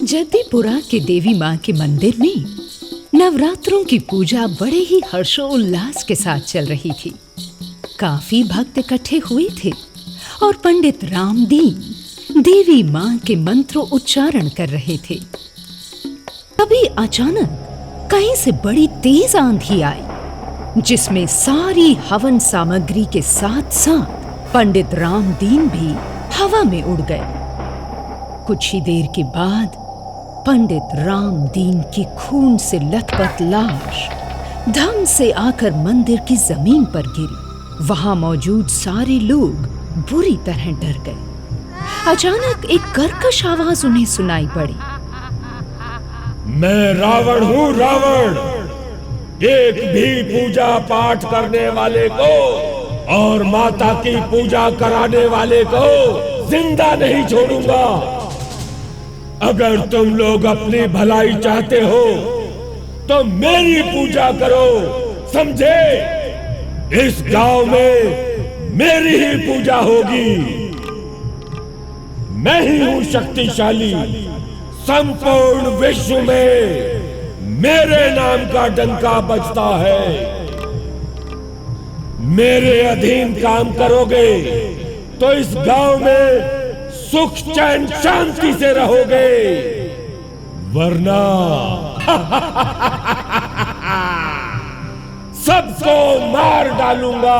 जद्दीपुरा के देवी माँ के मंदिर में नवरात्रों की पूजा बड़े ही हर्षोल्लास के साथ चल रही थी। काफी भक्त इकट्ठे हुए थे और पंडित रामदीन देवी माँ के मंत्रों उच्चारण कर रहे थे। तभी अचानक कहीं से बड़ी तेज आंधी आई, जिसमें सारी हवन सामग्री के साथ साथ पंडित रामदीन भी हवा में उड़ गए। कुछ ही देर के बाद पंडित रामदीन की खून से लथपथ लाश धम से आकर मंदिर की जमीन पर गिरी। वहां मौजूद सारे लोग बुरी तरह डर गए। अचानक एक कर्कश आवाज उन्हें सुनाई पड़ी। मैं रावण हूँ, रावण। एक भी पूजा पाठ करने वाले को और माता की पूजा कराने वाले को जिंदा नहीं छोड़ूंगा। अगर तुम लोग अपनी भलाई चाहते हो तो मेरी पूजा करो, समझे? इस गांव में मेरी ही पूजा होगी। मैं ही हूं शक्तिशाली। संपूर्ण विश्व में मेरे नाम का डंका बजता है। मेरे अधीन काम करोगे तो इस गांव में सुख चैन शांति से रहोगे, वरना सबको मार डालूंगा।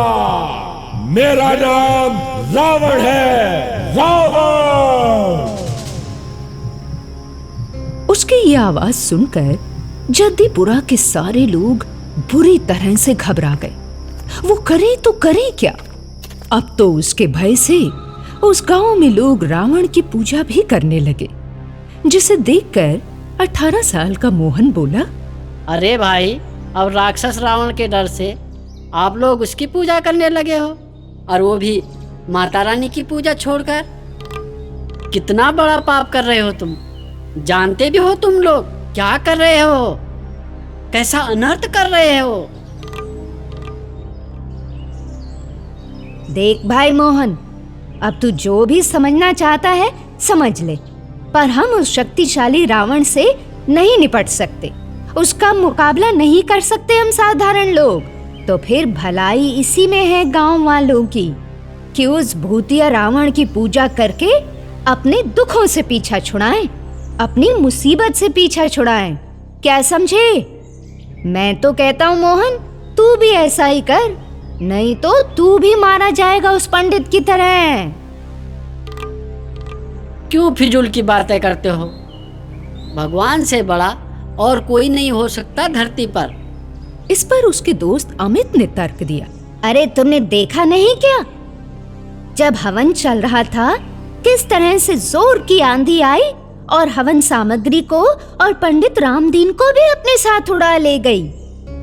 मेरा नाम रावण है, रावण। उसकी ये आवाज सुनकर जद्दीपुरा के सारे लोग बुरी तरह से घबरा गए। वो करे तो करे क्या? अब तो उसके भय से उस गांव में लोग रावण की पूजा भी करने लगे, जिसे देखकर 18 साल का मोहन बोला, अरे भाई, अब राक्षस रावण के डर से आप लोग उसकी पूजा करने लगे हो, और वो भी माता रानी की पूजा छोड़कर। कितना बड़ा पाप कर रहे हो तुम। जानते भी हो तुम लोग क्या कर रहे हो, कैसा अनर्थ कर रहे हो। देख भाई मोहन, अब तू जो भी समझना चाहता है समझ ले, पर हम उस शक्तिशाली रावण से नहीं निपट सकते। उसका मुकाबला नहीं कर सकते हम साधारण लोग। तो फिर भलाई इसी में है गांव वालों की कि उस भूतिया रावण की पूजा करके अपने दुखों से पीछा छुड़ाएं, अपनी मुसीबत से पीछा छुड़ाएं। क्या समझे? मैं तो कहता हूँ मोहन, तू भी ऐसा ही कर, नहीं तो तू भी मारा जाएगा उस पंडित की तरह। क्यों फिजूल की बातें करते हो? भगवान से बड़ा और कोई नहीं हो सकता धरती पर। इस पर उसके दोस्त अमित ने तर्क दिया। अरे तुमने देखा नहीं क्या, जब हवन चल रहा था किस तरह से जोर की आंधी आई और हवन सामग्री को और पंडित रामदीन को भी अपने साथ उड़ा ले गई।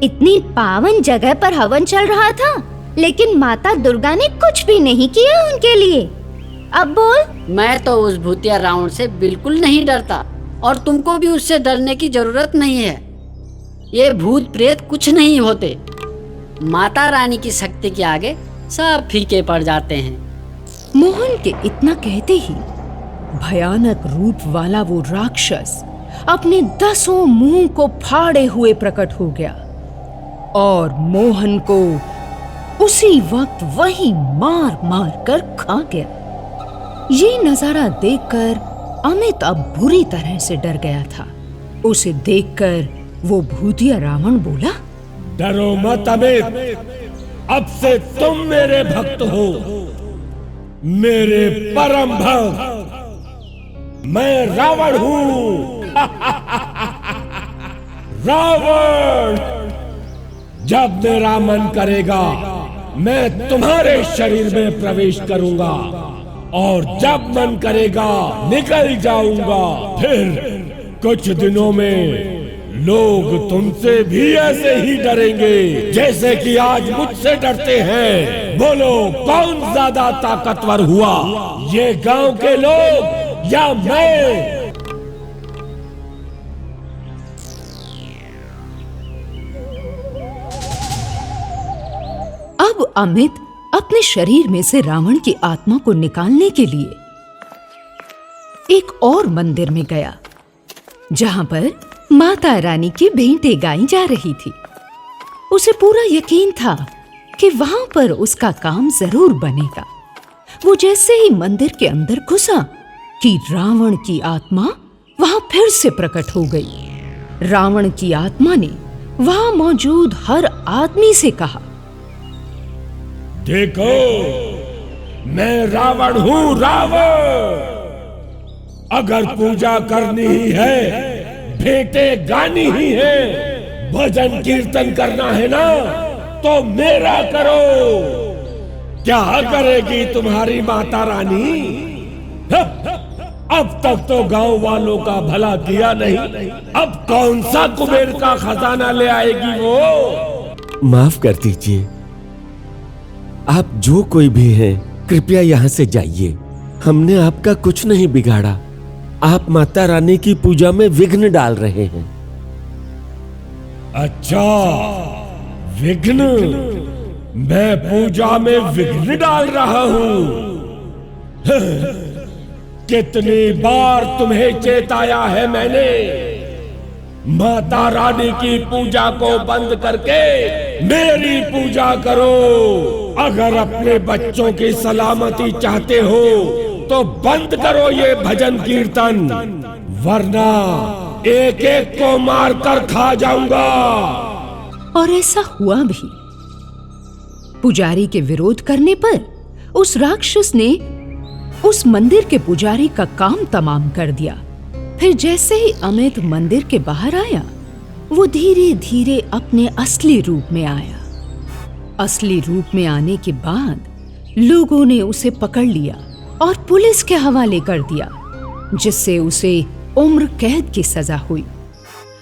इतनी पावन जगह पर हवन चल रहा था, लेकिन माता दुर्गा ने कुछ भी नहीं किया उनके लिए। अब बोल। मैं तो उस भूतिया रावण से बिल्कुल नहीं डरता, और तुमको भी उससे डरने की जरूरत नहीं है। ये भूत प्रेत कुछ नहीं होते। माता रानी की शक्ति के आगे सब फीके पड़ जाते हैं। मोहन के इतना कहते ही भयानक रूप वाला वो राक्षस अपने 10 मुंह को फाड़े हुए प्रकट हो गया और मोहन को उसी वक्त वही मार मार कर खा गया। ये नजारा देखकर अमित अब बुरी तरह से डर गया था। उसे देखकर वो भूतिया रावण बोला, डरो मत अमित, अब से तुम मेरे भक्त हो, मेरे परम भक्त। मैं रावण हूँ। रावण, जब मेरा मन करेगा मैं तुम्हारे शरीर में प्रवेश करूंगा और जब मन करेगा निकल जाऊंगा। फिर कुछ दिनों में लोग तुमसे भी ऐसे ही डरेंगे जैसे कि आज मुझसे डरते हैं। बोलो, कौन ज्यादा ताकतवर हुआ, ये गांव के लोग या मैं? अब अमित अपने शरीर में से रावण की आत्मा को निकालने के लिए एक और मंदिर में गया जहां पर माता रानी की भेंटें गाई जा रही थी। उसे पूरा यकीन था कि वहां पर उसका काम जरूर बनेगा। वो जैसे ही मंदिर के अंदर घुसा कि रावण की आत्मा वहां फिर से प्रकट हो गई। रावण की आत्मा ने वहां मौजूद हर आदमी से कहा, देखो, मैं रावण हूं, रावण। अगर पूजा करनी ही है, भेंटें गानी ही है, भजन कीर्तन करना है ना, तो मेरा करो। क्या करेगी तुम्हारी माता रानी? अब तक तो गांव वालों का भला किया नहीं, अब कौन सा कुबेर का खजाना ले आएगी वो? माफ कर दीजिए, आप जो कोई भी हैं, कृपया यहाँ से जाइए। हमने आपका कुछ नहीं बिगाड़ा। आप माता रानी की पूजा में विघ्न डाल रहे हैं। अच्छा, विघ्न? मैं पूजा में विघ्न डाल रहा हूं? कितनी बार तुम्हें चेताया है मैंने, माता रानी की पूजा को बंद करके मेरी पूजा करो। अगर अपने बच्चों की सलामती चाहते हो तो बंद करो ये भजन कीर्तन, वरना एक एक को मारकर खा जाऊंगा। और ऐसा हुआ भी। पुजारी के विरोध करने पर उस राक्षस ने उस मंदिर के पुजारी का काम तमाम कर दिया। फिर जैसे ही अमित मंदिर के बाहर आया, वो धीरे धीरे अपने असली रूप में आया। असली रूप में आने के बाद लोगों ने उसे पकड़ लिया और पुलिस के हवाले कर दिया, जिससे उसे उम्र कैद की सजा हुई।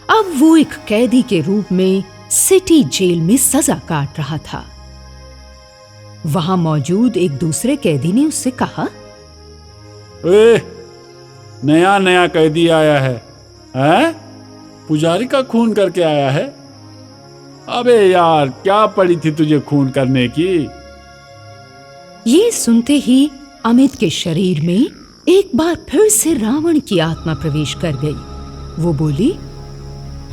अब वो एक कैदी के रूप में सिटी जेल में सजा काट रहा था। वहां मौजूद एक दूसरे कैदी ने उससे कहा, नया नया कैदी आया है, हैं? पुजारी का खून करके आया है? अबे यार, क्या पड़ी थी तुझे खून करने की? ये सुनते ही अमित के शरीर में एक बार फिर से रावण की आत्मा प्रवेश कर गई। वो बोली,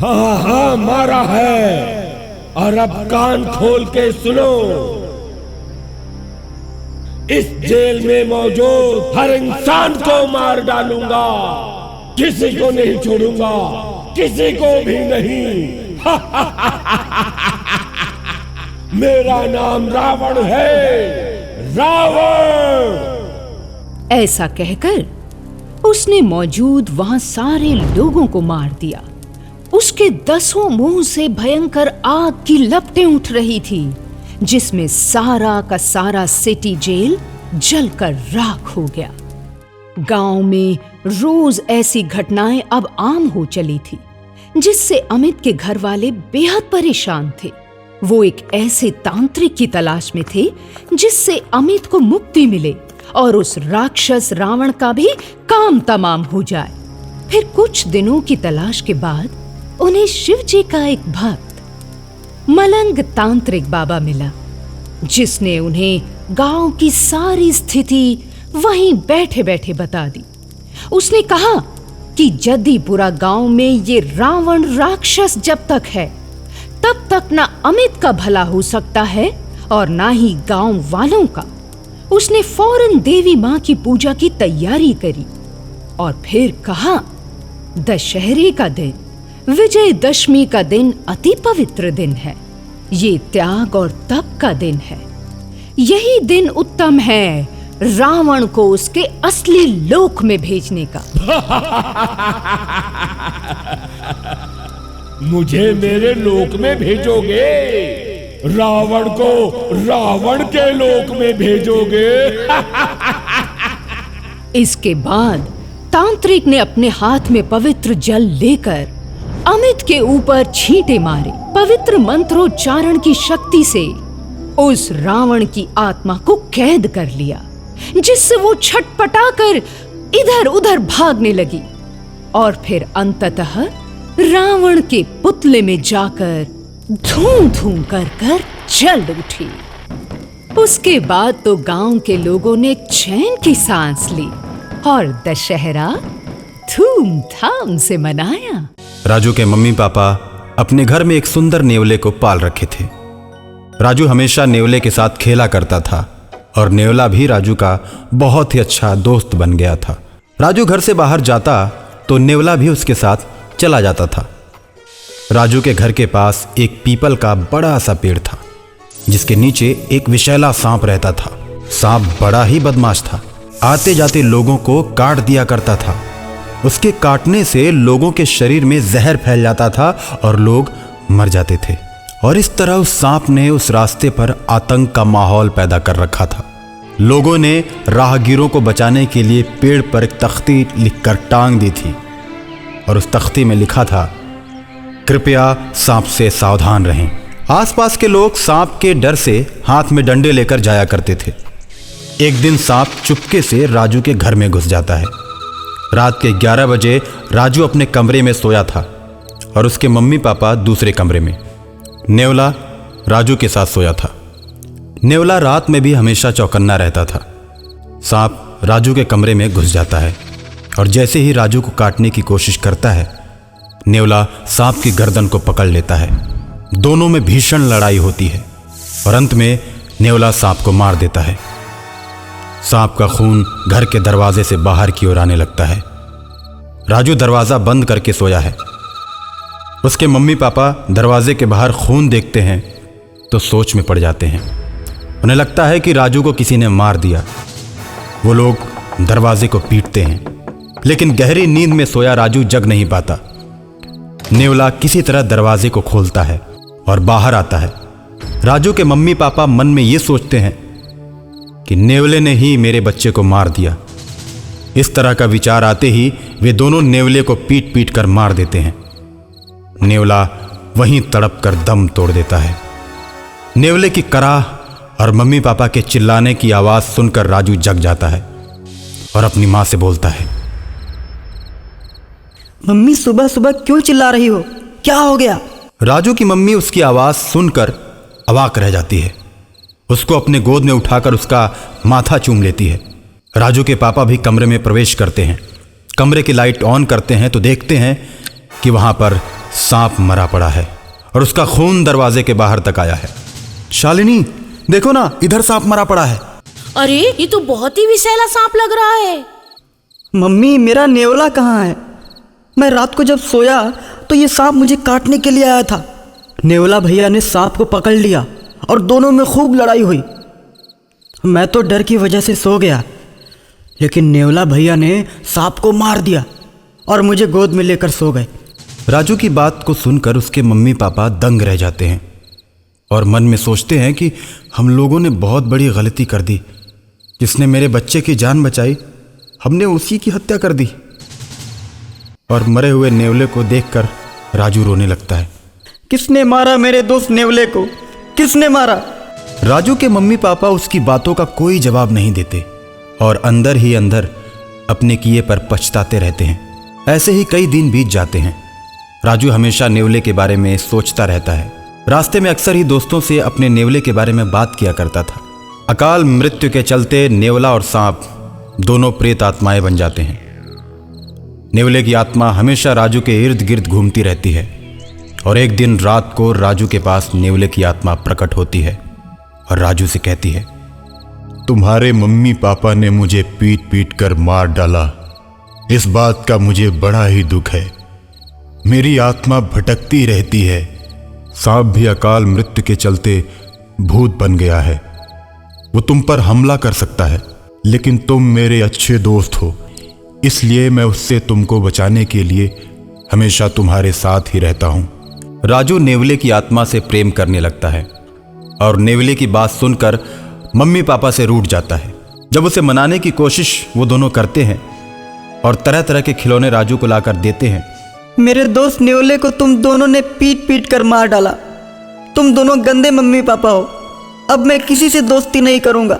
हाँ हाँ, मारा है, और अब कान खोल के सुनो। इस जेल में मौजूद हर इंसान को मार डालूंगा, किसी को नहीं छोड़ूंगा, किसी को भी नहीं। मेरा नाम रावण है, रावण। ऐसा कहकर उसने मौजूद वहां सारे लोगों को मार दिया। उसके 10 मुंह से भयंकर आग की लपटें उठ रही थी, जिसमें सारा का सारा सिटी जेल जलकर राख हो गया। गांव में रोज ऐसी घटनाएं अब आम हो चली थी, जिससे अमित के घर वाले बेहद परेशान थे। वो एक ऐसे तांत्रिक की तलाश में थे जिससे अमित को मुक्ति मिले और उस राक्षस रावण का भी काम तमाम हो जाए। फिर कुछ दिनों की तलाश के बाद उन्हें शिव जी का एक भक्त मलंग तांत्रिक बाबा मिला, जिसने उन्हें गांव की सारी स्थिति वहीं बैठे बैठे बता दी। उसने कहा कि जद्दीपुरा गांव में ये रावण राक्षस जब तक है, तब तक ना अमित का भला हो सकता है और ना ही गांव वालों का। उसने फौरन देवी मां की पूजा की तैयारी करी और फिर कहा, दशहरे का दिन, विजयदशमी का दिन अति पवित्र दिन है। ये त्याग और तप का दिन है। यही दिन उत्तम है रावण को उसके असली लोक में भेजने का। मुझे मेरे लोक में भेजोगे? रावण को रावण के लोक में भेजोगे? इसके बाद तांत्रिक ने अपने हाथ में पवित्र जल लेकर अमित के ऊपर छींटे मारे। पवित्र मंत्रोच्चारण की शक्ति से उस रावण की आत्मा को कैद कर लिया, जिससे वो छटपटाकर इधर उधर भागने लगी और फिर अंततः रावण के पुतले में जाकर धूम धूम कर जल उठी। उसके बाद तो गांव के लोगों ने चैन की सांस ली और दशहरा धूमधाम से मनाया। राजू के मम्मी पापा अपने घर में एक सुंदर नेवले को पाल रखे थे। राजू हमेशा नेवले के साथ खेला करता था और नेवला भी राजू का बहुत ही अच्छा दोस्त बन गया था। राजू घर से बाहर जाता तो नेवला भी उसके साथ चला जाता था। राजू के घर के पास एक पीपल का बड़ा सा पेड़ था जिसके नीचे एक विषैला सांप रहता था। सांप बड़ा ही बदमाश था, आते जाते लोगों को काट दिया करता था। उसके काटने से लोगों के शरीर में जहर फैल जाता था और लोग मर जाते थे। और इस तरह उस सांप ने उस रास्ते पर आतंक का माहौल पैदा कर रखा था। लोगों ने राहगीरों को बचाने के लिए पेड़ पर एक तख्ती लिखकर टांग दी थी और उस तख्ती में लिखा था, कृपया सांप से सावधान रहें। आसपास के लोग सांप के डर से हाथ में डंडे लेकर जाया करते थे। एक दिन सांप चुपके से राजू के घर में घुस जाता है। रात के 11 बजे राजू अपने कमरे में सोया था और उसके मम्मी पापा दूसरे कमरे में। नेवला राजू के साथ सोया था। नेवला रात में भी हमेशा चौकन्ना रहता था। सांप राजू के कमरे में घुस जाता है और जैसे ही राजू को काटने की कोशिश करता है, नेवला सांप की गर्दन को पकड़ लेता है। दोनों में भीषण लड़ाई होती है और अंत में नेवला सांप को मार देता है। सांप का खून घर के दरवाजे से बाहर की ओर आने लगता है। राजू दरवाजा बंद करके सोया है। उसके मम्मी पापा दरवाजे के बाहर खून देखते हैं तो सोच में पड़ जाते हैं। उन्हें लगता है कि राजू को किसी ने मार दिया। वो लोग दरवाजे को पीटते हैं, लेकिन गहरी नींद में सोया राजू जग नहीं पाता। नेवला किसी तरह दरवाजे को खोलता है और बाहर आता है। राजू के मम्मी पापा मन में ये सोचते हैं कि नेवले ने ही मेरे बच्चे को मार दिया। इस तरह का विचार आते ही वे दोनों नेवले को पीट पीट कर मार देते हैं। नेवला वहीं तड़प कर दम तोड़ देता है। नेवले की कराह और मम्मी पापा के चिल्लाने की आवाज सुनकर राजू जग जाता है और अपनी मां से बोलता है, मम्मी सुबह सुबह क्यों चिल्ला रही हो? क्या हो गया? राजू की मम्मी उसकी आवाज सुनकर अवाक रह जाती है। उसको अपने गोद में उठाकर उसका माथा चूम लेती है। राजू के पापा भी कमरे में प्रवेश करते हैं। कमरे की लाइट ऑन करते हैं तो देखते हैं कि वहां पर सांप मरा पड़ा है और उसका खून दरवाजे के बाहर तक आया है। शालिनी, देखो ना, इधर सांप मरा पड़ा है। अरे ये तो बहुत ही विषैला सांप लग रहा है। मम्मी, मेरा नेवला कहाँ है? मैं रात को जब सोया तो ये सांप मुझे काटने के लिए आया था। नेवला भैया ने सांप को पकड़ लिया और दोनों में खूब लड़ाई हुई। मैं तो डर की वजह से सो गया, लेकिन नेवला भैया ने सांप को मार दिया और मुझे गोद में लेकर सो गए। राजू की बात को सुनकर उसके मम्मी पापा दंग रह जाते हैं और मन में सोचते हैं कि हम लोगों ने बहुत बड़ी गलती कर दी। जिसने मेरे बच्चे की जान बचाई, हमने उसी की हत्या कर दी। और मरे हुए नेवले को देखकर राजू रोने लगता है। किसने मारा मेरे दोस्त नेवले को? किसने मारा? राजू के मम्मी पापा उसकी बातों का कोई जवाब नहीं देते और अंदर ही अंदर अपने किए पर पछताते रहते हैं। ऐसे ही कई दिन बीत जाते हैं। राजू हमेशा नेवले के बारे में सोचता रहता है। रास्ते में अक्सर ही दोस्तों से अपने नेवले के बारे में बात किया करता था। अकाल मृत्यु के चलते नेवला और सांप दोनों प्रेत आत्माएं बन जाते हैं। नेवले की आत्मा हमेशा राजू के इर्द गिर्द घूमती रहती है और एक दिन रात को राजू के पास नेवले की आत्मा प्रकट होती है और राजू से कहती है, तुम्हारे मम्मी पापा ने मुझे पीट पीट कर मार डाला। इस बात का मुझे बड़ा ही दुख है। मेरी आत्मा भटकती रहती है। सांप भी अकाल मृत्यु के चलते भूत बन गया है। वो तुम पर हमला कर सकता है, लेकिन तुम मेरे अच्छे दोस्त हो, इसलिए मैं उससे तुमको बचाने के लिए हमेशा तुम्हारे साथ ही रहता हूं। राजू नेवले की आत्मा से प्रेम करने लगता है और नेवले की बात सुनकर मम्मी पापा से रूठ जाता है। जब उसे मनाने की कोशिश वो दोनों करते हैं और तरह तरह के खिलौने राजू को लाकर देते हैं। मेरे दोस्त नेवले को तुम दोनों ने पीट पीट कर मार डाला। तुम दोनों गंदे मम्मी पापा हो। अब मैं किसी से दोस्ती नहीं करूंगा।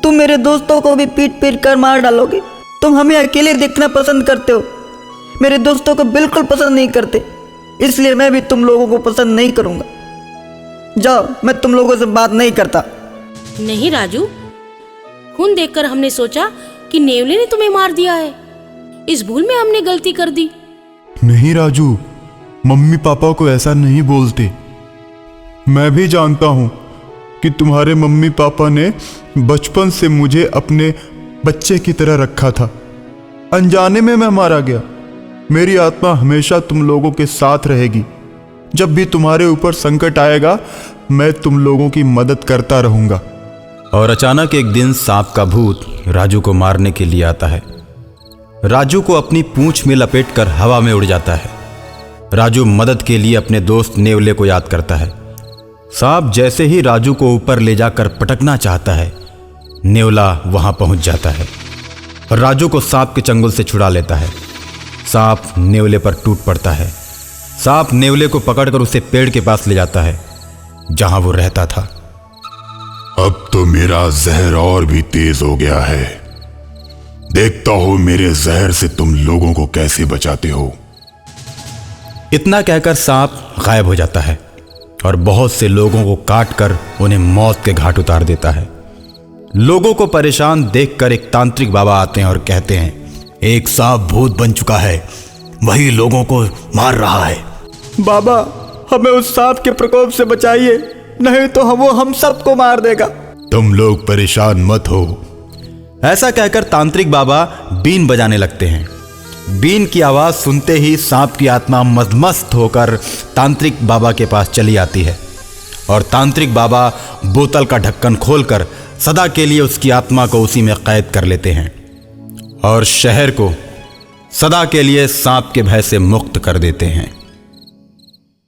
तुम मेरे दोस्तों को भी पीट पीट कर मार डालोगे। तुम हमें अकेले देखना पसंद करते हो, मेरे दोस्तों को बिल्कुल पसंद नहीं करते, इसलिए मैं भी तुम लोगों को पसंद नहीं करूंगा। जाओ, मैं तुम लोगों से बात नहीं करता। नहीं राजू, खून देखकर हमने सोचा कि नेवले ने तुम्हें मार दिया है। इस भूल में हमने गलती कर दी। नहीं राजू, मम्मी पापा को ऐसा नहीं बोलते। मैं भी जानता हूं कि तुम्हारे मम्मी पापा ने बचपन से मुझे अपने बच्चे की तरह रखा था। अनजाने में मैं मारा गया। मेरी आत्मा हमेशा तुम लोगों के साथ रहेगी। जब भी तुम्हारे ऊपर संकट आएगा, मैं तुम लोगों की मदद करता रहूंगा। और अचानक एक दिन सांप का भूत राजू को मारने के लिए आता है। राजू को अपनी पूंछ में लपेटकर हवा में उड़ जाता है। राजू मदद के लिए अपने दोस्त नेवले को याद करता है। सांप जैसे ही राजू को ऊपर ले जाकर पटकना चाहता है, नेवला वहां पहुंच जाता है और राजू को सांप के चंगुल से छुड़ा लेता है। सांप नेवले पर टूट पड़ता है। सांप नेवले को पकड़कर उसे पेड़ के पास ले जाता है जहां वो रहता था। अब तो मेरा जहर और भी तेज हो गया है। देखता हो मेरे जहर से तुम लोगों को कैसे बचाते हो। इतना कहकर सांप गायब हो जाता है और बहुत से लोगों को काटकर उन्हें मौत के घाट उतार देता है। लोगों को परेशान देखकर एक तांत्रिक बाबा आते हैं और कहते हैं, एक सांप भूत बन चुका है, वही लोगों को मार रहा है। बाबा, हमें उस सांप के प्रकोप से बचाइए, नहीं तो वो हम सबको मार देगा। तुम लोग परेशान मत हो। ऐसा कहकर तांत्रिक बाबा बीन बजाने लगते हैं। बीन की आवाज सुनते ही सांप की आत्मा मदमस्त होकर तांत्रिक बाबा के पास चली आती है और तांत्रिक बाबा बोतल का ढक्कन खोलकर सदा के लिए उसकी आत्मा को उसी में कैद कर लेते हैं और शहर को सदा के लिए सांप के भय से मुक्त कर देते हैं।